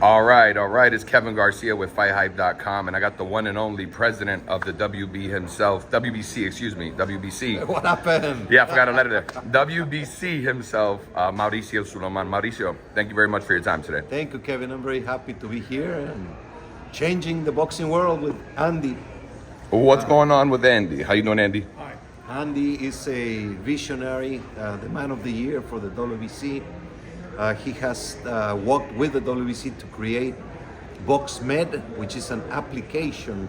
All right. It's Kevin Garcia with FightHype.com, and I got the one and only president of the WBC, excuse me, WBC. What happened? Yeah, I forgot a letter there. WBC himself, Mauricio Suleiman. Mauricio, thank you very much for your time today. Thank you, Kevin. I'm very happy to be here and changing the boxing world with Andy. What's going on with Andy? How you doing, Andy? Hi. Andy is a visionary, the man of the year for the WBC. He has worked with the WBC to create BoxMed, which is an application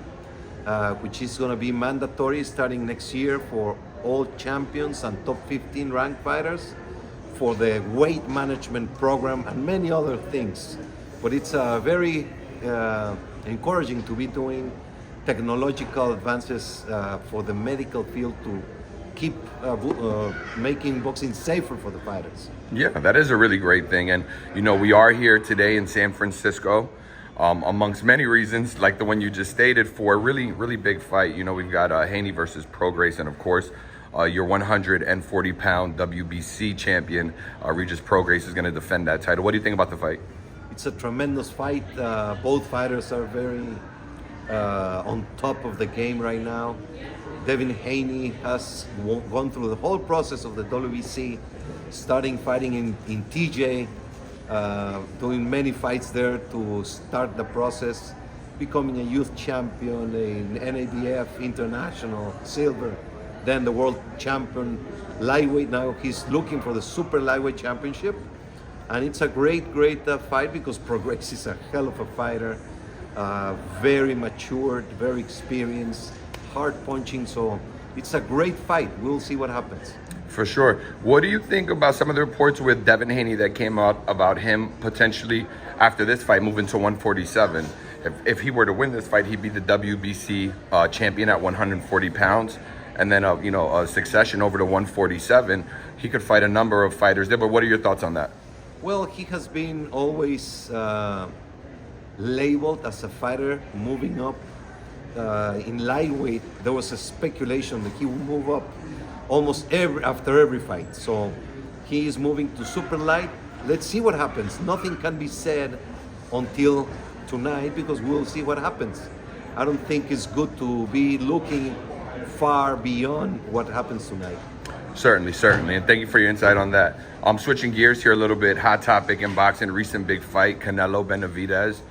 which is going to be mandatory starting next year for all champions and top 15 ranked fighters for the weight management program and many other things. But it's very encouraging to be doing technological advances for the medical field to keep making boxing safer for the fighters. Yeah, that is a really great thing. And, you know, we are here today in San Francisco, amongst many reasons, like the one you just stated, for a really, really big fight. You know, we've got Haney versus Prograis, and of course, your 140-pound WBC champion, Regis Prograis, is going to defend that title. What do you think about the fight? It's a tremendous fight. Both fighters are very on top of the game right now. Devin Haney has gone through the whole process of the WBC, starting fighting in TJ, doing many fights there to start the process, becoming a youth champion, a NABF international silver, then the world champion lightweight. Now he's looking for the super lightweight championship, and it's a great fight because Prograis is a hell of a fighter, very matured, very experienced, hard punching, so it's a great fight. We'll see what happens. For sure. What do you think about some of the reports with Devin Haney that came out about him potentially after this fight moving to 147? If he were to win this fight, he'd be the WBC champion at 140 pounds, and then a succession over to 147. He could fight a number of fighters there. But what are your thoughts on that? Well, he has been always labeled as a fighter moving up. In lightweight, there was a speculation that he would move up almost after every fight. So he is moving to super light. Let's see what happens. Nothing can be said until tonight because we'll see what happens. I don't think it's good to be looking far beyond what happens tonight. Certainly. And thank you for your insight on that. I'm switching gears here a little bit. Hot topic in boxing, recent big fight, Canelo Benavidez.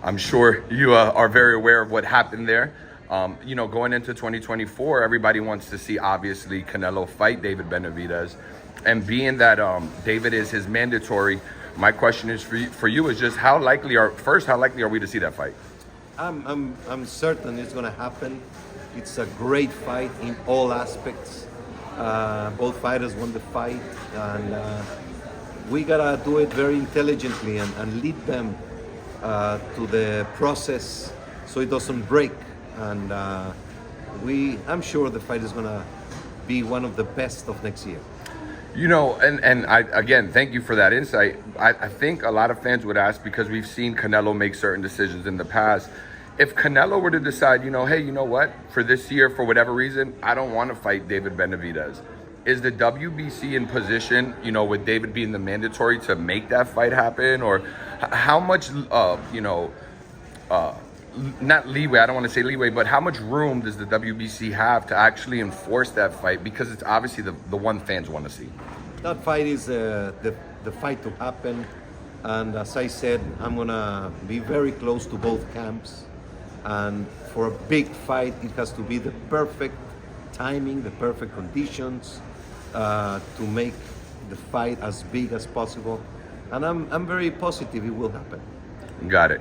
I'm sure you are very aware of what happened there. Going into 2024, everybody wants to see, obviously, Canelo fight David Benavidez. And being that David is his mandatory, my question is for you is just how likely are we to see that fight? I'm certain it's going to happen. It's a great fight in all aspects. Both fighters won the fight, and we gotta do it very intelligently and lead them to the process so it doesn't break. And I'm sure the fight is gonna be one of the best of next year. And I, again, thank you for that insight. I think a lot of fans would ask, because we've seen Canelo make certain decisions in the past. If Canelo were to decide, hey, you know what? For this year, for whatever reason, I don't want to fight David Benavidez. Is the WBC in position, with David being the mandatory, to make that fight happen? Or how much, not leeway, I don't want to say leeway, but how much room does the WBC have to actually enforce that fight? Because it's obviously the one fans want to see. That fight is the fight to happen. And as I said, I'm going to be very close to both camps. And for a big fight, it has to be the perfect timing, the perfect conditions to make the fight as big as possible. And I'm very positive it will happen. Got it.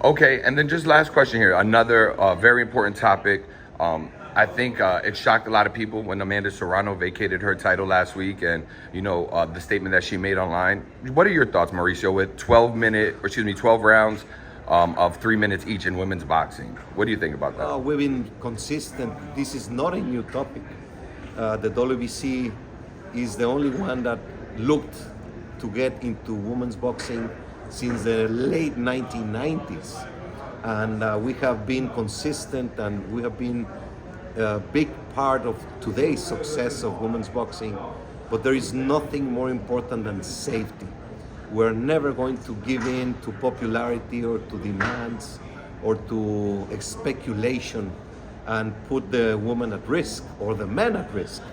Okay, and then just last question here. Another very important topic. I think it shocked a lot of people when Amanda Serrano vacated her title last week, and the statement that she made online. What are your thoughts, Mauricio, with 12 rounds of 3 minutes each in women's boxing? What do you think about that? We've been consistent. This is not a new topic. The WBC is the only one that looked to get into women's boxing since the late 1990s. And we have been consistent, and we have been a big part of today's success of women's boxing. But there is nothing more important than safety. We're never going to give in to popularity or to demands or to speculation and put the woman at risk or the man at risk.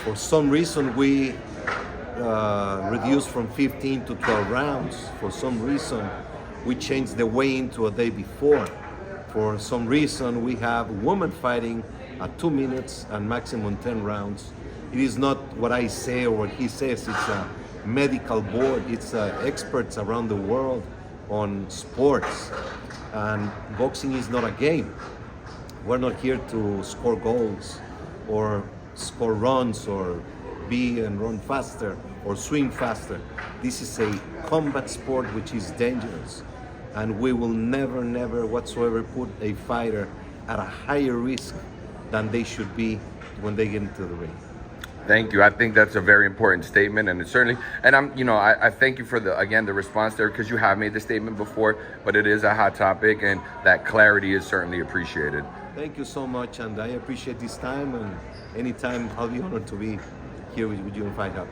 For some reason, we reduced from 15 to 12 rounds. For some reason, we changed the weigh-in to a day before. For some reason, we have women fighting at 2 minutes and maximum 10 rounds. It is not what I say or what he says. It's a medical board. It's experts around the world on sports. And boxing is not a game. We're not here to score goals or score runs or be and run faster or swim faster. This is a combat sport which is dangerous. And we will never, never whatsoever put a fighter at a higher risk than they should be when they get into the ring. Thank you. I think that's a very important statement, and it's certainly, and I thank you for the response there, because you have made the statement before, but it is a hot topic, and that clarity is certainly appreciated. Thank you so much, and I appreciate this time, and anytime I'll be honored to be here with you on Fight Hub.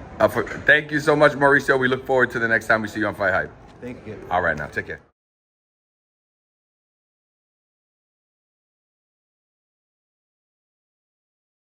Thank you so much, Mauricio. We look forward to the next time we see you on Fight Hype. Thank you. All right, now, take care.